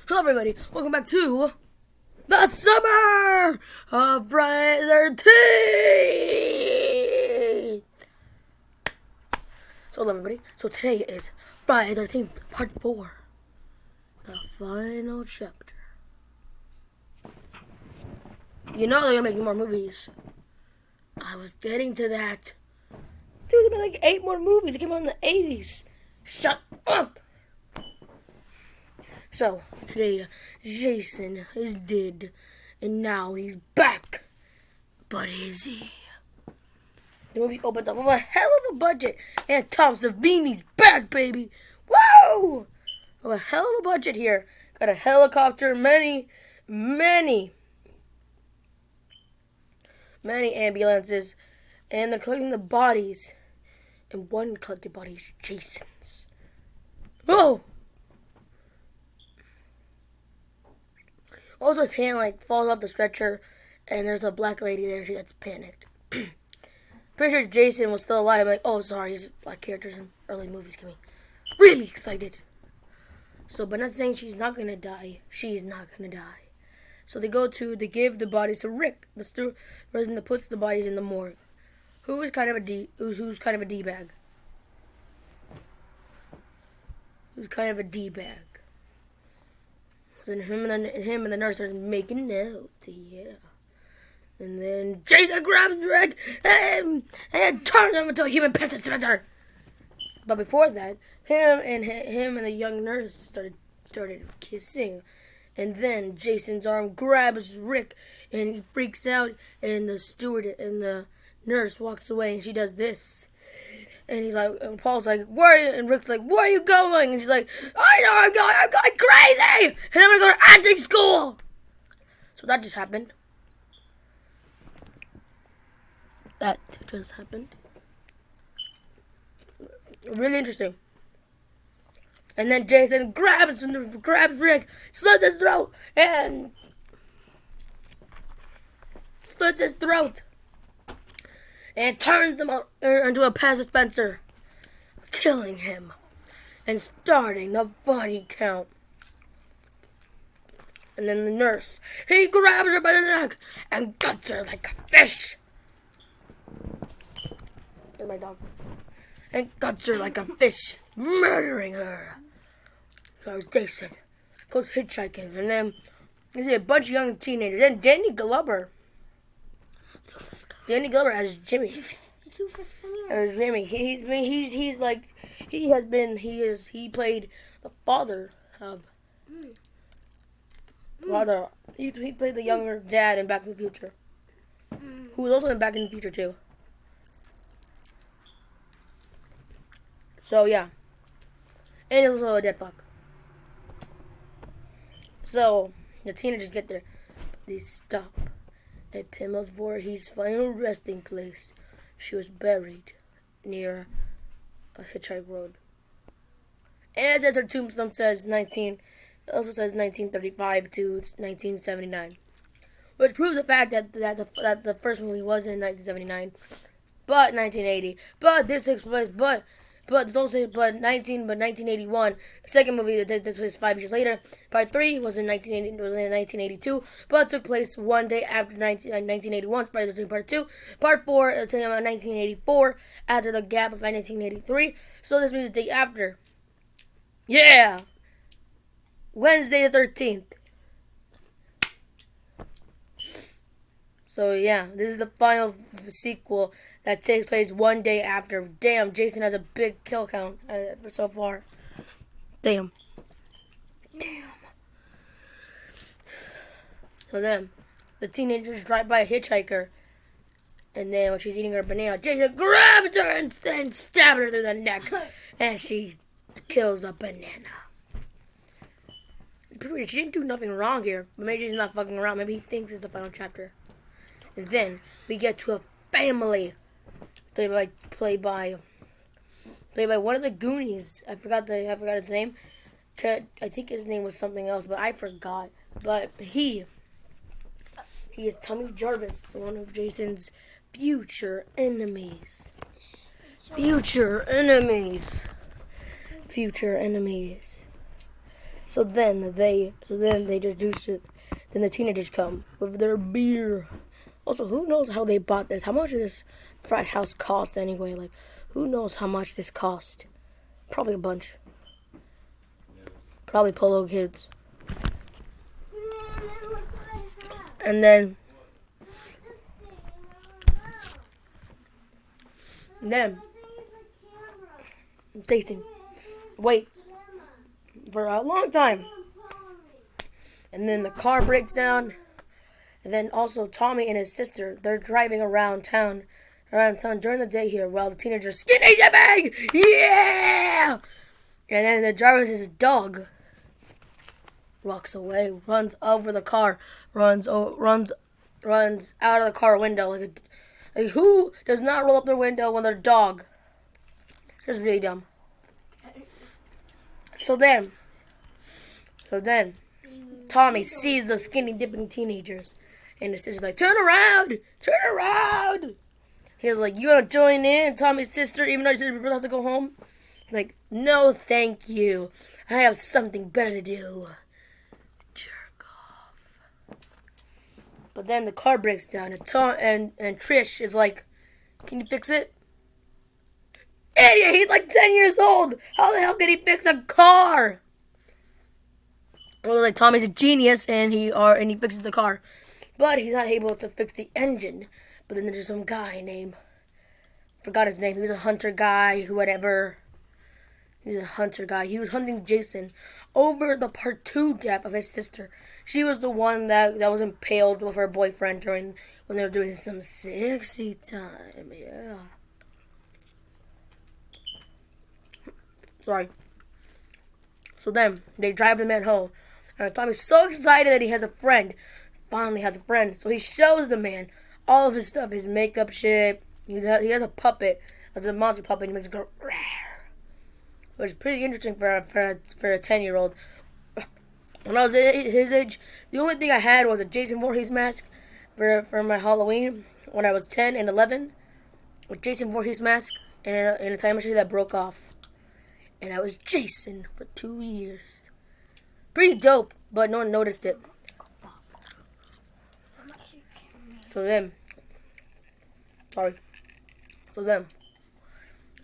Hello everybody, welcome back to the summer of Friday the 13th. So hello everybody, so today is Friday the 13th, part 4. The final chapter. You know they're making more movies. I was getting to that. Dude, there's been like 8 more movies that came out in the 80s. Shut up! So, today, Jason is dead, and now he's back. But is he? The movie opens up with a hell of a budget, and Tom Savini's back, baby. Whoa! With a hell of a budget here. Got a helicopter, many ambulances, and they're collecting the bodies. And one collected body is Jason's. Whoa! Also, his hand falls off the stretcher, and there's a black lady there. She gets panicked. Pretty sure Jason was still alive. I'm like, oh, sorry, he's black characters in early movies get me really excited. So, but not saying she's not gonna die. She's not gonna die. So they give the bodies to Rick, the person that puts the bodies in the morgue. Who's kind of a d-bag? Who's kind of a d-bag? And him and the nurse are making out, yeah. And then Jason grabs Rick and turns him into a human pest dispenser. But before that, him and the young nurse started kissing. And then Jason's arm grabs Rick and he freaks out, and the nurse walks away and she does this. And he's like, and Paul's like, where are you? And Rick's like, where are you going? And she's like, I know I'm going crazy! And I'm gonna go to acting school! So that just happened. Really interesting. And then Jason grabs Rick, slits his throat, and turns him into a pest dispenser, killing him and starting the body count. And then the nurse, he grabs her by the neck and guts her like a fish. There's my dog. And guts her like a fish, murdering her. So Jason goes hitchhiking, and then you see a bunch of young teenagers. Then Danny Glover as Jimmy. He played the father of. He played the younger dad in Back to the Future, who was also in Back in the Future too. So yeah, and it was also a dead fuck. So the teenagers get there, but they stop at Pimmel's Voorhees' final resting place. She was buried near a hitchhike road. And as her tombstone says, it also says 1935 to 1979, which proves the fact that the first movie was in 1979, but 1980. But this takes place, but 1981. The second movie that this was 5 years later. Part 3 was in 1982, but took place one day after 1981. Part 3, Part 2. Part 4 took about 1984 after the gap of 1983. So this means the day after. Yeah, Wednesday the 13th. So yeah, this is the final sequel that takes place one day after. Damn, Jason has a big kill count for so far. Damn. So then, the teenagers drive by a hitchhiker, and then when she's eating her banana, Jason grabs her and stabs her through the neck, and she kills a banana. She didn't do nothing wrong here, but maybe he's not fucking around. Maybe he thinks it's the final chapter. And then we get to a family played by one of the Goonies. I forgot his name. I think his name was something else, but I forgot. But he is Tommy Jarvis, one of Jason's future enemies. So then they introduce it. Then the teenagers come with their beer. Also, who knows how they bought this? How much does this frat house cost anyway? Like, who knows how much this cost? Probably a bunch. Probably Polo Kids. And then Jason waits for a long time. And then the car breaks down. And then also Tommy and his sister, they're driving around town during the day here while the teenagers skinny dipping! Yeah! And then the driver's dog walks away, runs over the car, runs out of the car window. Like who does not roll up their window when their dog? It's really dumb. So then, Tommy sees the skinny dipping teenagers, and his sister's like, turn around! He was like, you gonna join in? Tommy's sister, even though he said your brother has to go home? He's like, no, thank you. I have something better to do. Jerk off. But then the car breaks down, and Trish is like, can you fix it? Idiot! He's like 10 years old. How the hell can he fix a car? Well, like Tommy's a genius, and he fixes the car, but he's not able to fix the engine. But then there's some guy named, forgot his name. He was a hunter guy, whatever. He's a hunter guy. He was hunting Jason over the part 2 death of his sister. She was the one that was impaled with her boyfriend when they were doing some sexy time. Yeah. Sorry. So then they drive the man home. And Tommy's so excited that he has a friend. Finally has a friend. So he shows the man all of his stuff, his makeup shit. He has a puppet. It's a monster puppet. And he makes it go rare. Which is pretty interesting for a 10-year-old. When I was his age, the only thing I had was a Jason Voorhees mask for my Halloween when I was 10 and 11. A Jason Voorhees mask and a time machine that broke off. And I was Jason for 2 years. Pretty dope, but no one noticed it. So then,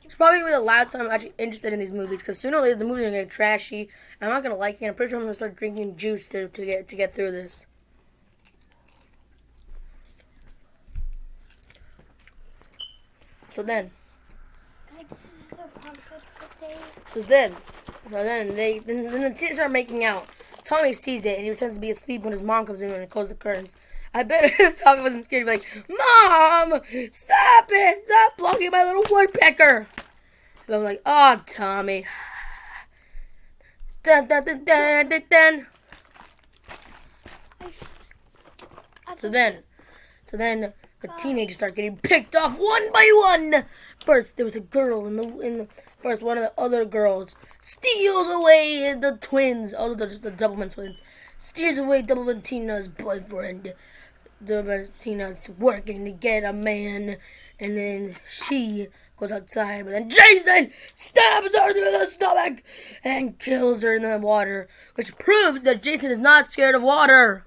it's probably gonna be the last time I'm actually interested in these movies, because sooner or later the movies are gonna get trashy. I'm not gonna like it. I'm pretty sure I'm gonna start drinking juice to get through this. So then the teens are making out. Tommy sees it and he pretends to be asleep when his mom comes in and closes the curtains. I bet if Tommy wasn't scared, he'd be like, Mom! Stop it! Stop blocking my little woodpecker! But I'm like, oh, Tommy. Dun, dun, dun, dun, dun, dun. So then the teenagers start getting picked off one by one. First, there was a girl in the first one of the other girls steals away the twins, the Doublemint twins, steals away Doublemint Tina's boyfriend. Doublemint Tina's working to get a man, and then she goes outside, but then Jason stabs her through the stomach and kills her in the water, which proves that Jason is not scared of water.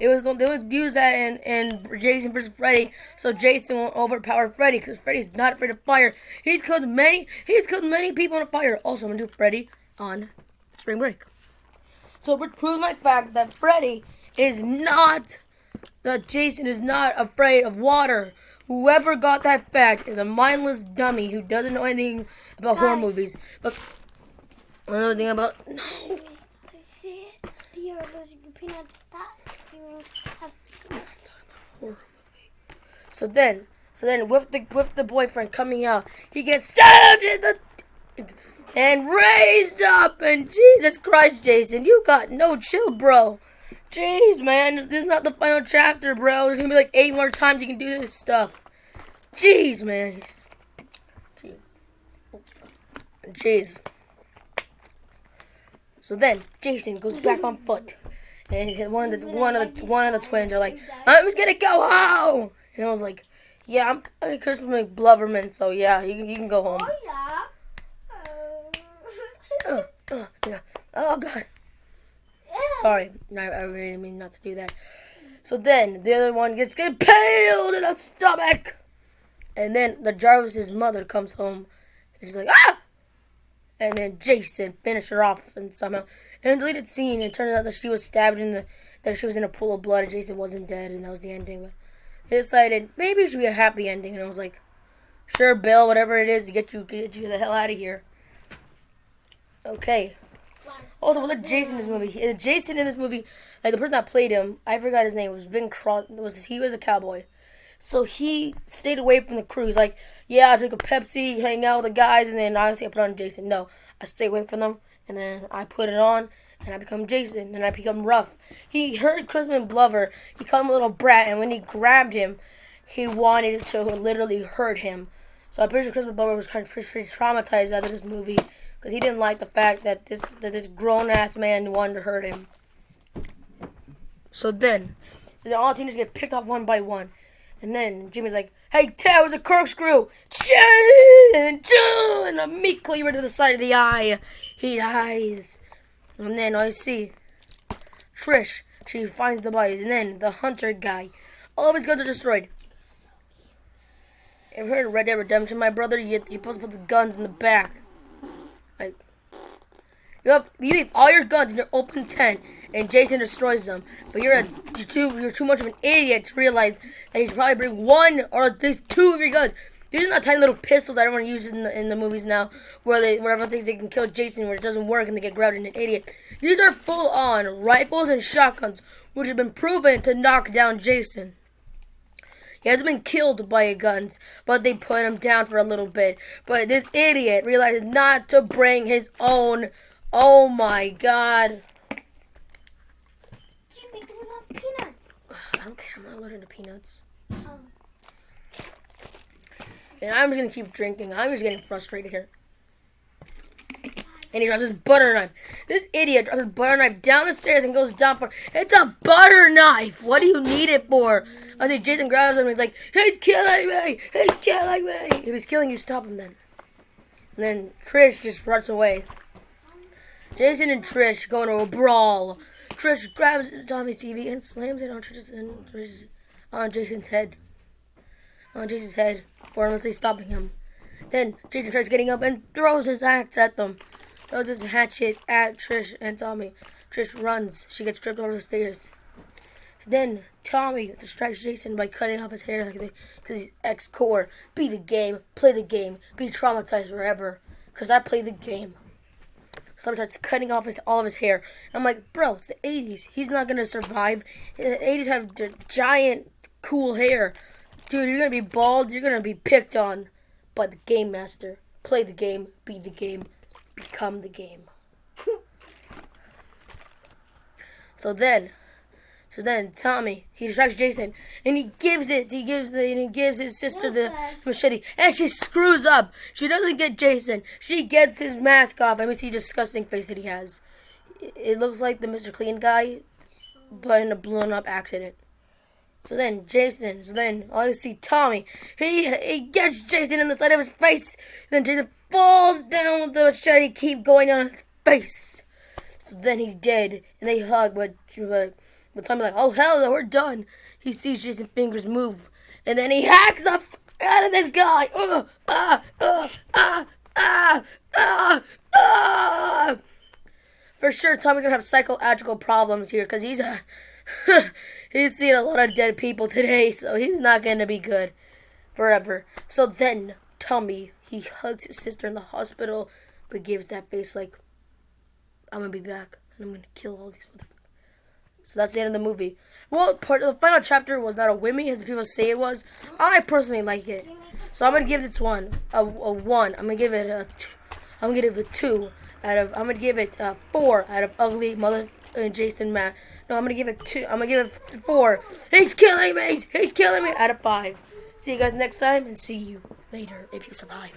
They would use that in Jason versus Freddy, so Jason won't overpower Freddy, because Freddy's not afraid of fire. He's killed many people in a fire. Also, I'm gonna do Freddy on spring break. So it proves my fact that Jason is not afraid of water. Whoever got that fact is a mindless dummy who doesn't know anything about horror movies. But I don't know anything about horror movie. So then with the boyfriend coming out, he gets stabbed and raised up. And Jesus Christ, Jason, you got no chill, bro. Jeez, man, this is not the final chapter, bro. There's gonna be like 8 more times you can do this stuff. Jeez, man. Jeez. So then Jason goes back on foot. And one of the twins are like, I'm just gonna go home. And I was like, yeah, I'm Christmas McBloverman, so yeah, you can go home. Oh yeah. Yeah. Oh God. Sorry, I really mean not to do that. So then the other one gets impaled in the stomach, and then the Jarvis's mother comes home, and she's like, ah! And then Jason finished her off, and somehow in a deleted scene, it turns out that she was stabbed that she was in a pool of blood, and Jason wasn't dead, and that was the ending. But they decided maybe it should be a happy ending, and I was like, sure, Bill, whatever it is to get you the hell out of here. Okay. Also, what did Jason in this movie? Jason in this movie, like the person that played him, I forgot his name. It was Ben Cross. He was a cowboy, so he stayed away from the crew. He's like, yeah, I drink a Pepsi, hang out with the guys, and then obviously I put on Jason. No, I stay away from them, and then I put it on, and I become Jason, and I become rough. He heard Crispin Glover. He called him a little brat, and when he grabbed him, he wanted to literally hurt him. So I'm pretty sure Crispin Glover was kind of pretty traumatized out of this movie, because he didn't like the fact that this grown-ass man wanted to hurt him. So then all the teenagers get picked off one by one. And then Jimmy's like, hey, Ted, it was a corkscrew. And a meat cleaver to the side of the eye. He dies. And then I see Trish. She finds the bodies. And then the hunter guy. All of his guns are destroyed. Ever heard of Red Dead Redemption, my brother? You're supposed to put the guns in the back. Like, you leave all your guns in your open tent, and Jason destroys them. But you're too much of an idiot to realize that you should probably bring one or at least two of your guns. These are not tiny little pistols that everyone uses in the movies now, where everyone thinks they can kill Jason, where it doesn't work and they get grabbed and an idiot. These are full-on rifles and shotguns, which have been proven to knock down Jason. He hasn't been killed by guns, but they put him down for a little bit. But this idiot realized not to bring his own. Oh my god. Jimmy, do we love peanuts? I don't care. I'm not allergic to peanuts. And I'm just going to keep drinking. I'm just getting frustrated here. And he drops his butter knife. This idiot drops his butter knife down the stairs and goes down for... It's a butter knife! What do you need it for? I see Jason grabs him and he's like, he's killing me! He's killing me! If he's killing you, stop him then. And then Trish just runs away. Jason and Trish go into a brawl. Trish grabs Tommy's TV and slams it on Jason's head. On Jason's head, formlessly stopping him. Then Jason tries getting up and throws his axe at them. Throws his hatchet at Trish and Tommy. Trish runs. She gets tripped over the stairs. Then Tommy distracts Jason by cutting off his hair because he's ex-core. Be the game. Play the game. Be traumatized forever. Because I play the game. So he starts cutting off all of his hair. And I'm like, bro, it's the 80s. He's not going to survive. The 80s have the giant, cool hair. Dude, you're going to be bald. You're going to be picked on by the game master. Play the game. Be the game. Become the game. So then Tommy, he distracts Jason, and he gives his sister the machete, and she screws up. She doesn't get Jason. She gets his mask off, and we see the disgusting face that he has. It looks like the Mr. Clean guy, but in a blown up accident. So then all you see Tommy, he gets Jason in the side of his face, and then Jason falls down with the machete, keep going down his face. So then he's dead, and they hug, but Tommy's like, oh hell no, we're done. He sees Jason's fingers move, and then he hacks the out of this guy. For sure, Tommy's gonna have psychological problems here, because he's seen a lot of dead people today, so he's not gonna be good forever. So then Tommy, he hugs his sister in the hospital, but gives that face like, I'm gonna be back, and I'm gonna kill all these motherfuckers. So that's the end of the movie. Well, the final chapter was not a whammy, as people say it was. I personally like it, so I'm gonna give this one a 1. I'm gonna give it a 2. I'm gonna give it a 2 out of. I'm gonna give it a 4 out of ugly mother Jason Matt. No, I'm gonna give it 2. I'm gonna give it 4. He's killing me. He's killing me out of 5. See you guys next time, and see you later if you survive.